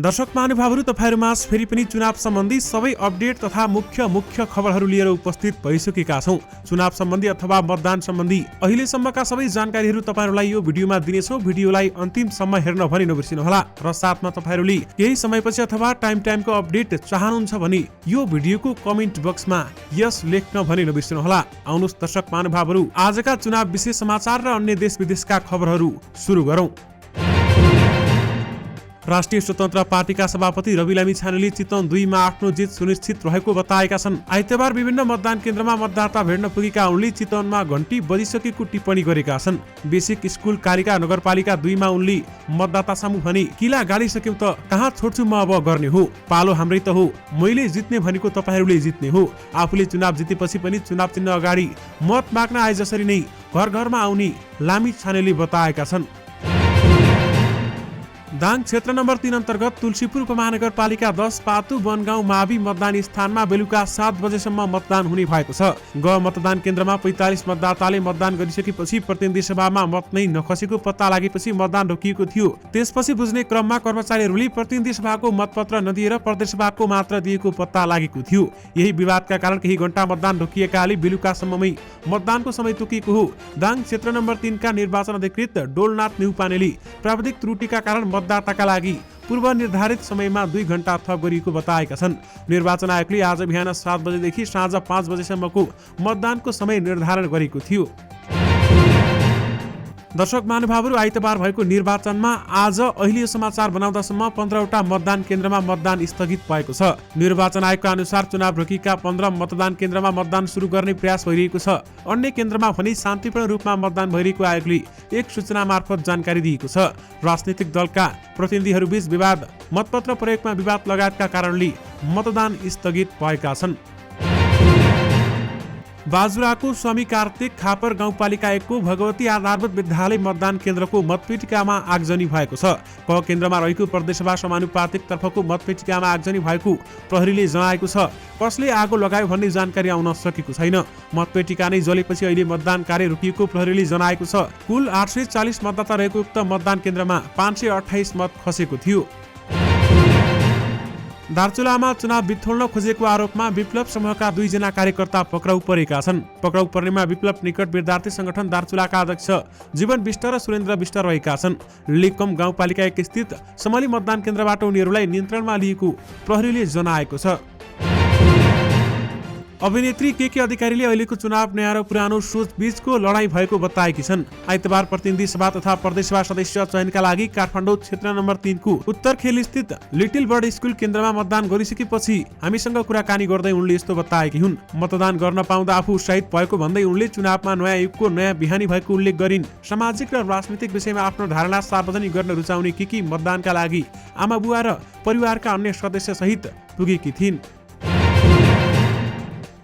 दर्शक महानुभावहरू तपाईहरुमा फेरि पनि चुनाव सम्बन्धी सबै अपडेट तथा मुख्य खबरहरू लिएर उपस्थित भइसकेका छौं। चुनाव सम्बन्धी अथवा मतदान सम्बन्धी अहिलेसम्मका सबै जानकारीहरू तपाईहरुलाई यो भिडियोमा दिनेछौं। भिडियोलाई अन्तिमसम्म हेर्न भनी नबिर्सिनुहोला र साथमा तपाईहरुले केही समयपछि अथवा टाइमको अपडेट चाहनुहुन्छ भने यो भिडियोको कमेन्ट बक्समा यस लेख्न भनी नबिर्सिनुहोला। आउनुहोस् दर्शक महानुभावहरू आजका चुनाव विशेष समाचार र अन्य देश विदेशका खबरहरू सुरु गरौं। राष्ट्रिय स्वतन्त्र पार्टीका सभापति रवि लामिछानेले चितवन 2 मा आफ्नो जित सुनिश्चित रहेको बताएका छन्। आइतबार विभिन्न मतदान केन्द्रमा मतदाता भेट्न पुगेका उनले चितवनमा घण्टी बजिसकेको टिप्पणी गरेका छन्। बेसिक स्कुल कालिका नगरपालिका 2 मा उनले मतदाता सामु भने किला गाडिसक्यौ त कहाँ छोड्छु म अब गर्ने हो, पालो हाम्रै त हो, मैले जित्ने भनेको तपाईहरुले जित्ने हो। आफूले चुनाव जितेपछि पनि चुनाव चिन्ह अगाडि मत माग्न आए जसरी नै घर घरमा आउने लामिछानेले बताएका छन्। दाङ क्षेत्र नम्बर 3 अन्तर्गत तुलसीपुर उपमहानगरपालिका 10 पातु बनगाउँ मावि मतदान स्थानमा बेलुका 7 बजेसम्म मतदान हुने भएको छ। ग मतदान केन्द्रमा 45 मतदाताले मतदान गरिसकेपछि प्रतिनिधि सभामा मत नै नखसेको पत्ता लागेपछि मतदान रोकिएको थियो। त्यसपछि बुझ्ने क्रममा कर्मचारीहरूले प्रतिनिधि सभाको मतपत्र नदिएर प्रदेश सभाको मात्र दिएको पत्ता लागेको थियो। यही विवादका कारण केही घण्टा मतदान रोकिएकाले बेलुकासम्ममै मतदानको समय तोकिएको हो। दाङ क्षेत्र नम्बर 3 का निर्वाचन अधिकृत डोलनाथ न्युपानेले प्राविधिक त्रुटिका कारण मतदाताका लागि पूर्व निर्धारित समयमा 2 घण्टा थप गरिएको बताएका छन्। निर्वाचन आयोगले आज बिहान 7 बजेदेखि साँझ 5 बजेसम्मको मतदानको समय निर्धारण गरेको थियो। दर्शक महानुभावहरू आइतबार भएको निर्वाचनमा आज अहिले समाचार बनाउँदासम्म 15 वटा मतदान केन्द्रमा मतदान स्थगित भएको छ। निर्वाचन आयोगका अनुसार चुनाव रोकिएका 15 मतदान केन्द्रमा मतदान सुरु गर्ने प्रयास भइरहेको छ। अन्य केन्द्रमा भने शान्तिपूर्ण रूपमा मतदान भइरहेको आयोगले एक सूचना मार्फत जानकारी दिएको छ। राजनीतिक दलका प्रतिनिधिहरूबीच विवाद, मतपत्र प्रयोगमा विवाद लगायतका कारणले मतदान स्थगित भएका छन्। बाजुराको स्वामी कार्तिक खापर गाउँपालिका 1 को भगवती आधारभूत विद्यालय मतदान केन्द्रको मतपेटिकामा आगजनी भएको छ। क केन्द्रमा रहेको प्रदेशसभा समानुपातिक तर्फको मतपेटिकामा आगजनी भएको प्रहरीले जनाएको छ। कसले आगो लगायो भन्ने जानकारी आउन सकेको छैन। मतपेटिका नै जलेपछि अहिले मतदान कार्य रोकिएको प्रहरीले जनाएको छ। कुल 840 मतदाता रहेको उक्त मतदान केन्द्रमा 528 मत खसेको थियो। दार्चुलामा चुनाव बिथोल्न खोजेको आरोपमा विप्लव समूहका 2 जना कार्यकर्ता पक्राउ परेका छन्। पक्राउ पर्नेमा विप्लव निकट विद्यार्थी संगठन दार्चुलाका अध्यक्ष जीवन विष्ट र सुरेन्द्र विष्ट रहेका छन्। लिकम गाउँपालिका 1 स्थित समली मतदान केन्द्रबाट उनीहरूलाई नियन्त्रणमा लिएको प्रहरीले जनाएको छ। अभिनेत्री के अधिकारीले अहिलेको चुनाव नयाँ र पुरानो सोच बीचको लडाई भएको बताएकी छन्। आइतबार प्रतिनिधि सभा तथा प्रदेश सभा सदस्य चयनका लागि काठमाडौँ क्षेत्र नम्बर 3 को उत्तरखेल स्थित लिटिल बर्ड स्कुल केन्द्रमा मतदान गरिसकेपछि हामीसँग कुराकानी गर्दै उनले यस्तो बताएकी हुन्। मतदान गर्न पाउँदा आफू उत्साहित भएको भन्दै उनले चुनावमा नयाँ युगको नयाँ बिहानी भएको उल्लेख गरिन्। सामाजिक र राजनीतिक विषयमा आफ्नो धारणा सार्वजनिक गर्न रुचाउने के मतदानका लागि आमा बुवा र परिवारका अन्य सदस्य सहित पुगेकी थिइन्।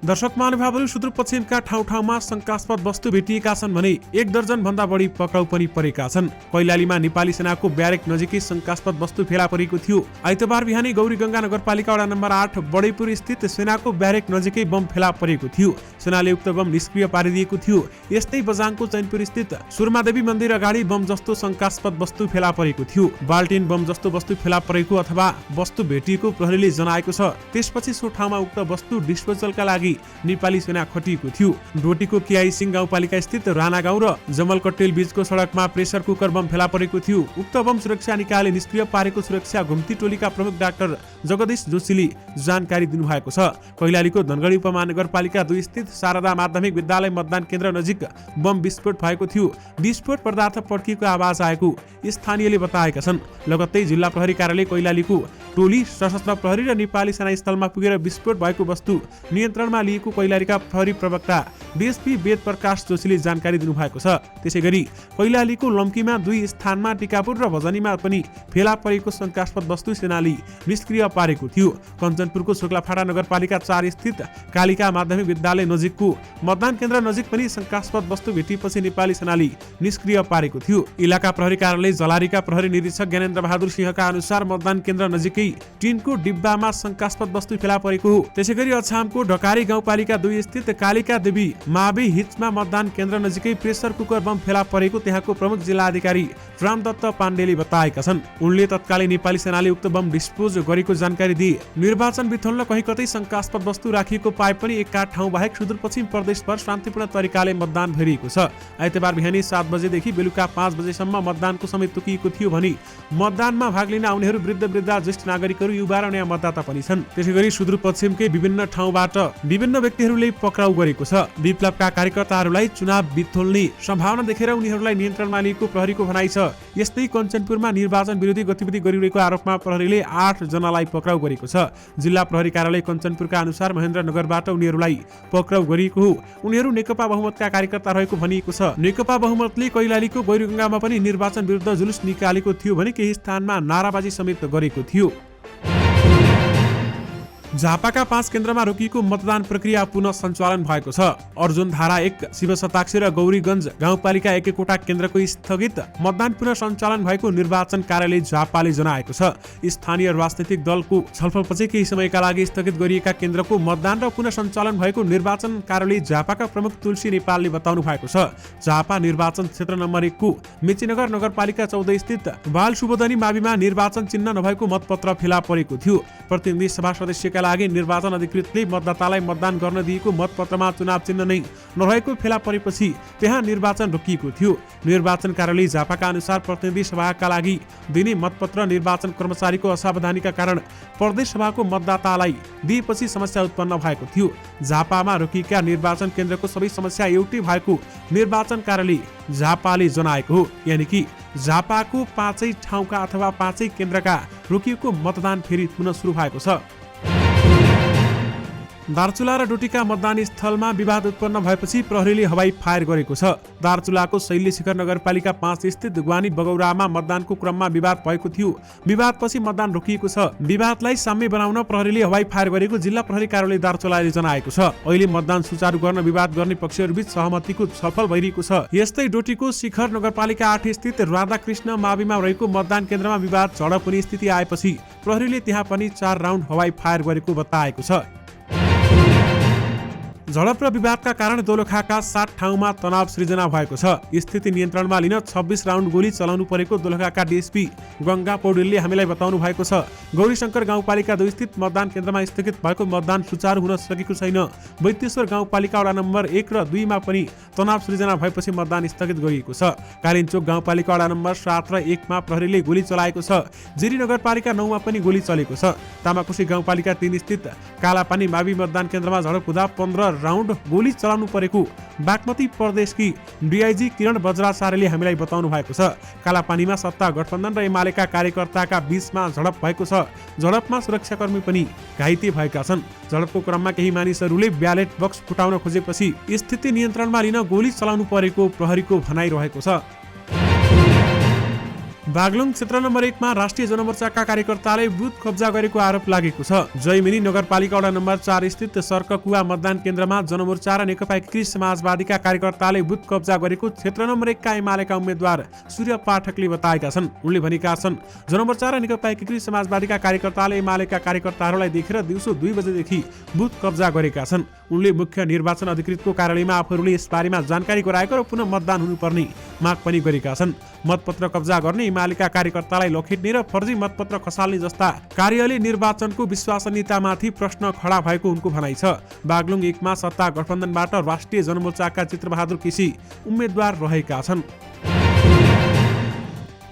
दर्शक महानुभावहरू सुदूरपश्चिमका ठाउँमा शंकास्पद वस्तु भेटिएका छन् भने 1 दर्जन भन्दा बढी पक्राउ पनि परेका छन्। कैलालीमा नेपाली सेनाको ब्यारेक नजिकै शंकास्पद वस्तु फेला परेको थियो। आइतबार बिहानै गौरीगंगा नगरपालिका वडा नम्बर 8 बडैपुर स्थित सेनाको ब्यारेक नजिकै बम फेला परेको थियो। सेनाले उक्त बम निष्क्रिय पारिदिएको थियो। यस्तै बजाङको चैनपुर स्थित सुरमादेवी मन्दिर अगाडि बम जस्तो शंकास्पद वस्तु फेला परेको थियो। बाल्टिन बम जस्तो वस्तु फेला परेको अथवा वस्तु भेटिएको प्रहरीले जनाएको छ। त्यसपछि सो ठाउँमा उक्त वस्तु डिस्पोजलका लागि नेपाली सेना खटिएको थियो। डोटीको केआई सिंह गाउँपालिका स्थित राणा गाउँ र जमल कटेल बीचको सडकमा प्रेसर कुकर बम फेला परेको थियो। उक्त बम सुरक्षा निकायले निष्क्रिय पारेको सुरक्षा घुम्ती टोलीका प्रमुख डाक्टर जगदीश जोशीले जानकारी दिनुभएको छ। कैलालीको धनगढी उपमहानगरपालिका 2 स्थित शारदा माध्यमिक विद्यालय मतदान केन्द्र नजिक बम विस्फोट भएको थियो। विस्फोट पदार्थ पड्किएको आवाज आएको स्थानीयले बताएका छन्। लगत्तै जिल्ला प्रहरी कार्यालय कैलालीको टोली सशस्त्र प्रहरी र नेपाली सेना स्थलमा पुगेर विस्फोट भएको वस्तु नियन्त्रणमा लिएको कैलालीका प्रहरी प्रवक्ता डीएसपी वेद प्रकाश जोशीले जानकारी दिनुभएको छ। त्यसैगरी कैलालीको लम्कीमा 2 स्थानमा टिकापुर र भजनीमा पनि फेला परेको शंकास्पद वस्तु सेनाले निष्क्रिय पारेको थियो। कञ्चनपुरको शुक्लाफाटा नगरपालिका 4 स्थित कालिका माध्यमिक विद्यालय नजिकको मतदान केन्द्र नजिक पनि शंकास्पद वस्तु भेटिएपछि नेपाली सेनाले निष्क्रिय पारेको थियो। इलाका प्रहरी कार्यालय जलारीका प्रहरी निरीक्षक ज्ञानेन्द्र बहादुर सिंहका अनुसार मतदान केन्द्र नजिकै नजिकै टिनको डिब्बामा शंकास्पद वस्तु फेला परेको हो। त्यसैगरी अछामको ढकारी गाउँपालिका 2 स्थित कालिका देवी मावि हिचमा मतदान केन्द्र नजिकै प्रेसर कुकर बम फेला परेको त्यहाँको प्रमुख जिल्ला अधिकारी रामदत्त पाण्डेले बताएका छन्। उनले तत्कालै नेपाली सेनाले उक्त बम डिस्पोज गरेको जानकारी दिए। निर्वाचन बिथोल्न कहीँ कतै शंकास्पद वस्तु राखिएको पाए पनि एका ठाउँ बाहेक सुदूरपश्चिम प्रदेशभर शान्तिपूर्ण तरिकाले मतदान भइरहेको छ। आइतबार बिहानी 7 बजेदेखि बेलुका 5 बजेसम्म मतदानको समय तोकिएको थियो भने मतदानमा भाग लिन आउनेहरू वृद्ध ज्येष्ठ नागरिकहरू युवा र नयाँ मतदाता पनि छन्। त्यसैगरी सुदूरपश्चिमकै विभिन्न ठाउँबाट विभिन्न व्यक्तिहरूले पक्राउ गरेको छ। विप्लवका कार्यकर्ताहरूलाई चुनाव बिथोल्ने सम्भावना देखेर उनीहरूलाई नियन्त्रणमा लिएको प्रहरीको भनाइ छ। यस्तै कञ्चनपुरमा निर्वाचन विरोधी गतिविधि गरिरहेको आरोपमा प्रहरीले 8 जनालाई पक्राउ गरेको छ। जिल्ला प्रहरी कार्यालय कञ्चनपुरका अनुसार महेन्द्रनगरबाट उनीहरूलाई पक्राउ गरिएको हो। उनीहरू नेकपा बहुमतका कार्यकर्ता रहेको भनिएको छ। नेकपा बहुमतले कैलालीको गैरीगङ्गामा पनि निर्वाचन विरुद्ध जुलुस निकालेको थियो भने केही स्थानमा नाराबाजी समेत गरेको थियो। झापाका 5 केन्द्रमा रोकिएको मतदान प्रक्रिया पुनः सञ्चालन भएको छ। अर्जुनधारा 1 शिवशताक्षी र गौरीगञ्ज गाउँपालिका 1 वटा केन्द्रको स्थगित मतदान पुनः सञ्चालन भएको निर्वाचन कार्यालय झापाले जनाएको छ। स्थानीय राजनैतिक दलको छलफलपछि केही समयका लागि स्थगित गरिएका केन्द्रको मतदान र पुनः सञ्चालन भएको निर्वाचन कार्यालय झापाका प्रमुख तुलसी नेपालले बताउनु भएको छ। झापा निर्वाचन क्षेत्र नम्बर 1 को मेचीनगर नगरपालिका 14 स्थित बाल सुबोधनी माविमा निर्वाचन चिन्ह नभएको मतपत्र फेला परेको थियो। प्रतिनिधि सभा सदस्यका लागि निर्वाचन अधिकृतले मतदातालाई मतदान गर्न दिएको मतपत्रमा चुनाव चिन्ह नै नरहेको फेला परेपछि त्यहाँ निर्वाचन रोकिएको थियो। निर्वाचन कार्यालय झापाका अनुसार प्रतिनिधि सभाका लागि दिने मतपत्र निर्वाचन कर्मचारीको असावधानीका कारण प्रदेश सभाको मतदातालाई दिएपछि समस्या उत्पन्न भएको थियो। झापामा रोकिएका निर्वाचन केन्द्रको सबै समस्या एउटै भएको निर्वाचन कार्यालय झापाले जनाएको हो। यानि कि झापाको 5 ठाउँका अथवा 5 केन्द्रका रोकिएको मतदान फेरि पुनः सुरु भएको छ। दार्चुला र डोटीका मतदान स्थलमा विवाद उत्पन्न भएपछि प्रहरीले हवाई फायर गरेको छ। दार्चुलाको शैली शिखर नगरपालिका 5 स्थित ग्वानी बगौरामा मतदानको क्रममा विवाद भएको थियो। विवादपछि मतदान रोकिएको छ। विवादलाई साम्य बनाउन प्रहरीले हवाई फायर गरेको जिल्ला प्रहरी कार्यालय दार्चुलाले जनाएको छ। अहिले मतदान सुचारू गर्न विवाद गर्ने पक्षहरूबीच सहमतिको छलफल भइरहेको छ। यस्तै डोटीको शिखर नगरपालिका 8 स्थित राधाकृष्ण माविमा रहेको मतदान केन्द्रमा विवाद झडप हुने स्थिति आएपछि प्रहरीले त्यहाँ पनि 4 राउन्ड हवाई फायर गरेको बताएको छ। झडप र विवादका कारण दोलखाका 7 ठाउँमा तनाव सृजना भएको छ। स्थिति नियन्त्रणमा लिन 26 राउन्ड गोली चलाउनु परेको दोलखाका डीएसपी गंगा पौडेलले हामीलाई बताउनु भएको छ। गौरीशंकर गाउँपालिका 2 स्थित मतदान केन्द्रमा स्थगित भएको मतदान सुचारू हुन सकेको छैन। वैद्येश्वर गाउँपालिका वडा नम्बर 1 र 2 मा पनि तनाव सृजना भएपछि मतदान स्थगित गरिएको छ। कालिन्चोक गाउँपालिका वडा नम्बर 7 र 1 मा प्रहरीले गोली चलाएको छ। जिरी नगरपालिका 9 मा पनि गोली चलेको छ। तामाकोशी गाउँपालिका 3 स्थित कालापानी मावि मतदान केन्द्रमा झडप हुँदा 15 राउन्ड गोली चलाउनु परेको बागमती प्रदेशकी डीआईजी किरण बज्राचार्यले हामीलाई बताउनु भएको छ। कालापानीमा सत्ता गठबन्धन र एमालेका कार्यकर्ताका बीचमा झडप भएको छ। झडपमा सुरक्षाकर्मी पनि घाइते भएका छन्। झडपको क्रममा केही मानिसहरूले ब्यालेट बक्स फुटाउन खोजेपछि स्थिति नियन्त्रणमा लिन गोली चलाउनु परेको प्रहरीको भनाइ रहेको छ। बागलुङ क्षेत्र नम्बर 1 मा राष्ट्रिय जनमोर्चाका कार्यकर्ताले बुथ कब्जा गरेको आरोप लागेको छ। जयमिनी नगरपालिका वडा नम्बर 4 स्थित सर्ककुवा मतदान केन्द्रमा जनमोर्चा र नेकपा एकीकृत समाजवादीका कार्यकर्ताले बुथ कब्जा गरेको क्षेत्र नम्बर 1 का एमालेका उम्मेद्वार सूर्य पाठकले बताएका छन्। उनले भनेका छन्, जनमोर्चा र नेकपा एकीकृत समाजवादीका कार्यकर्ताले एमालेका कार्यकर्ताहरूलाई देखेर दिउँसो 2 बजेदेखि बुथ कब्जा गरेका छन्। उनले मुख्य निर्वाचन अधिकृतको कार्यालयमा आफूहरूले यसबारेमा जानकारी गराएको र पुनः मतदान हुनुपर्ने माग पनि गरेका छन्। मतपत्र कब्जा गर्ने एमालेका कार्यकर्तालाई लखेट्ने र फर्जी मतपत्र खसाल्ने जस्ता कार्यले निर्वाचनको विश्वसनीयतामाथि प्रश्न खडा भएको उनको भनाइ छ। बागलुङ 1 मा सत्ता गठबन्धनबाट राष्ट्रिय जनमोर्चाका चित्रबहादुर केसी उम्मेद्वार रहेका छन्।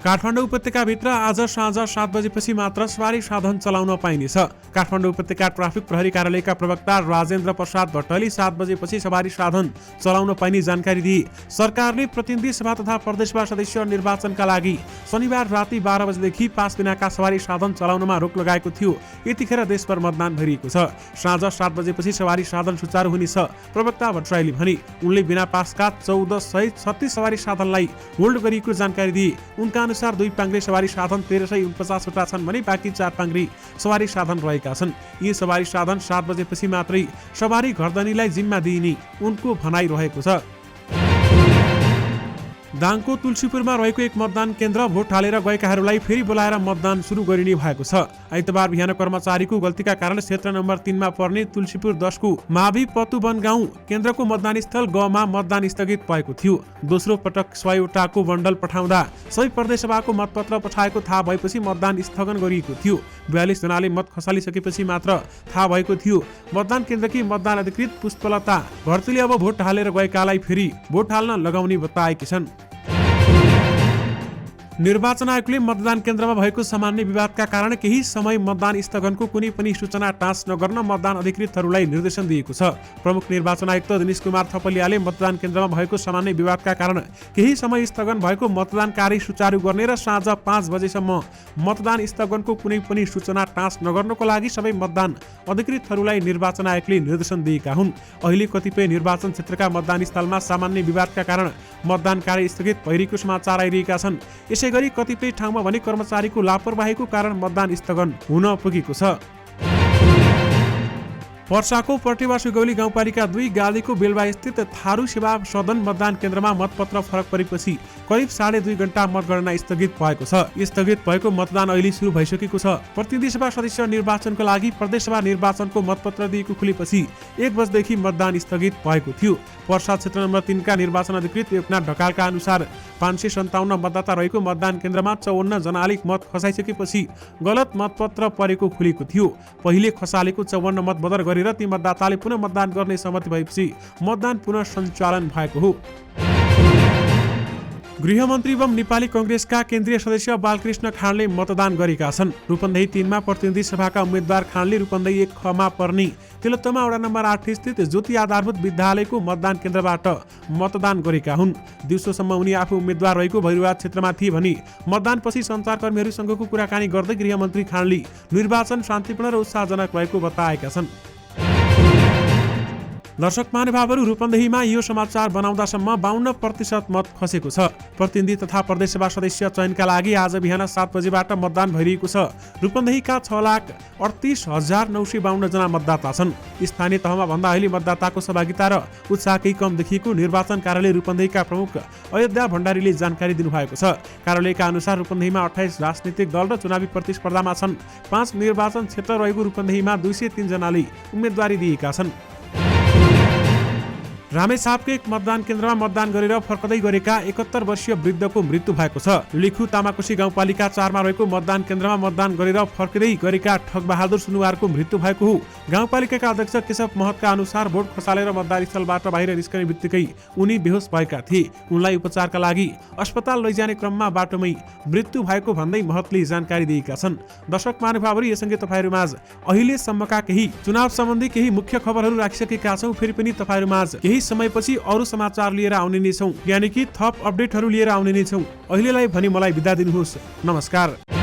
काठमाडौँ उपत्यकाभित्र आज साँझ 7 बजेपछि मात्र सवारी साधन चलाउन पाइनेछ। काठमाडौँ उपत्यका ट्राफिक प्रहरी कार्यालयका प्रवक्ता राजेन्द्र प्रसाद भट्टले 7 बजेपछि सवारी साधन चलाउन पाइने जानकारी दिए। सरकारले प्रतिनिधि सभा तथा प्रदेशसभा सदस्य निर्वाचनका लागि शनिबार राति 12 बजेदेखि पास बिनाका सवारी साधन चलाउनमा रोक लगाएको थियो। यतिखेर देशभर मतदान भइरहेको छ। साँझ 7 बजेपछि सवारी साधन सुचारू हुनेछ, प्रवक्ता भट्टराईले भने। उनले बिना पासका 1436 सवारी साधनलाई होल्ड गरिएको जानकारी दिए। उनका अनुसार 2 पाङ्ग्रे सवारी साधन 1349 वटा छन् भने बाँकी 4 पाङ्ग्रे सवारी साधन रहेका छन्। यी सवारी साधन 7 बजेपछि मात्रै सवारी घरधनीलाई जिम्मा दिइने उनको भनाइ रहेको छ। दाङको तुलसीपुरमा रहेको एक मतदान केन्द्र भोट हालेर गएकाहरूलाई फेरि बोलाएर मतदान सुरु गरिने भएको छ। आइतबार बिहान कर्मचारीको गल्तीका कारण क्षेत्र नम्बर 3 मा पर्ने तुलसीपुर 10 को मावि पतुवन गाउँ केन्द्रको मतदान स्थल ग मा मतदान स्थगित भएको थियो। दोस्रो पटक 100 वटाको बन्डल पठाउँदा सबै प्रदेशसभाको मतपत्र पठाएको थाहा भएपछि मतदान स्थगन गरिएको थियो। 42 जनाले मत खसालिसकेपछि मात्र थाहा भएको थियो। मतदान केन्द्रकी मतदान अधिकृत पुष्पलता भर्तीले अब भोट हालेर गएकालाई फेरि भोट हाल्न लगाउने बताएकी छन्। निर्वाचन आयोगले मतदान केन्द्रमा भएको सामान्य विवादका कारण केही समय मतदान स्थगनको कुनै पनि सूचना टाँच नगर्न मतदान अधिकृतहरूलाई निर्देशन दिएको छ। प्रमुख निर्वाचन आयुक्त दिनेश कुमार थपलियाले मतदान केन्द्रमा भएको सामान्य विवादका कारण केही समय स्थगन भएको मतदान कार्य सुचारू गर्ने र साँझ 5 बजेसम्म मतदान स्थगनको कुनै पनि सूचना टाँच नगर्नको लागि सबै मतदान अधिकृतहरूलाई निर्वाचन आयोगले निर्देशन दिएका हुन्। अहिले कतिपय निर्वाचन क्षेत्रका मतदान स्थलमा सामान्य विवादका कारण मतदान कार्य स्थगित भइरहेको समाचार आइरहेका छन्। यसैगरी कतिपय ठाउँमा भने कर्मचारीको लापरवाहीको कारण मतदान स्थगन हुन पुगेको छ। पर्साको पर्टेवा सुगौली गाउँपालिका 2 गालीको बेलवा स्थित थारू सेवा सदन मतदान केन्द्रमा मतपत्र फरक परेपछि करिब 2.5 घण्टा मतगणना स्थगित भएको छ। स्थगित भएको मतदान अहिले सुरु भइसकेको छ। प्रतिनिधि सभा सदस्य निर्वाचनको लागि प्रदेशसभा निर्वाचनको मतपत्र दिएको खुलेपछि 1 बजेदेखि मतदान स्थगित भएको थियो। पर्सा क्षेत्र नम्बर 3 का निर्वाचन अधिकृत योगनाथ ढकालका अनुसार 557 मतदाता रहेको मतदान केन्द्रमा 54 जनाले मत खसाइसकेपछि गलत मतपत्र परेको खुलेको थियो। पहिले खसालेको 54 मत बदर गरेर ती मतदाताले पुनः मतदान गर्ने सहमति भएपछि मतदान पुनः सञ्चालन भएको हो। गृहमन्त्री एवं नेपाली कांग्रेसका केन्द्रीय सदस्य बालकृष्ण खाँडले मतदान गरेका छन्। रूपन्देही 3 मा प्रतिनिधि सभाका उम्मेद्वार खाँडले रूपन्देही 1 ख मा पर्ने तिलोत्तमा वडा नम्बर 8 स्थित ज्योति आधारभूत विद्यालयको मतदान केन्द्रबाट मतदान गरेका हुन्। दिउँसोसम्म उनी आफू उम्मेद्वार रहेको भैरवाद क्षेत्रमा थिए भने मतदानपछि सञ्चारकर्मीहरूसँगको कुराकानी गर्दै गृहमन्त्री खाँडले निर्वाचन शान्तिपूर्ण र उत्साहजनक रहेको बताएका छन्। दर्शक महानुभावहरू, रूपन्देहीमा यो समाचार बनाउँदासम्म 52% मत खसेको छ। प्रतिनिधि तथा प्रदेशसभा सदस्य चयनका लागि आज बिहान 7 बजेबाट मतदान भइरहेको छ। रूपन्देहीका 6,38,952 जना मतदाता छन्। स्थानीय तहमा भन्दा अहिले मतदाताको सहभागिता र उत्साह केही कम देखिएको निर्वाचन कार्यालय रूपन्देहीका प्रमुख अयोध्या भण्डारीले जानकारी दिनुभएको छ। कार्यालयका अनुसार रूपन्देहीमा 28 राजनीतिक दल र चुनावी प्रतिस्पर्धामा छन्। 5 निर्वाचन क्षेत्र रहेको रूपन्देहीमा 203 जनाले उम्मेदवारी दिएका छन्। रामेछापको एक मतदान केन्द्रमा मतदान गरेर फर्कदै गरेका 71 वर्षीय वृद्धको मृत्यु भएको छ। लिखु तामाकोशी गाउँपालिका 4 मा रहेको मतदान केन्द्रमा मतदान गरेर फर्किँदै गरेका ठगबहादुर सुनुवारको मृत्यु भएको हो। गाउँपालिकाका अध्यक्ष केशव महतका अनुसार भोट खसालेर मतदान स्थलबाट बाहिर निस्कने बित्तिकै उनी बेहोस भएका थिए। उनलाई उपचारका लागि अस्पताल लैजाने क्रममा बाटोमै मृत्यु भएको भन्दै महतले जानकारी दिएका छन्। दर्शक महानुभावहरू, यससँगै तपाईँहरूमाझ अहिलेसम्मका केही चुनाव सम्बन्धी केही मुख्य खबरहरू राखिसकेका छौँ। फेरि पनि तपाईँहरूमाझ केही समयपछि अरू समाचार लिएर आउने नै छौँ, यानि कि थप अपडेटहरू लिएर आउने नै छौँ। अहिलेलाई भने मलाई बिदा दिनुहोस्। नमस्कार।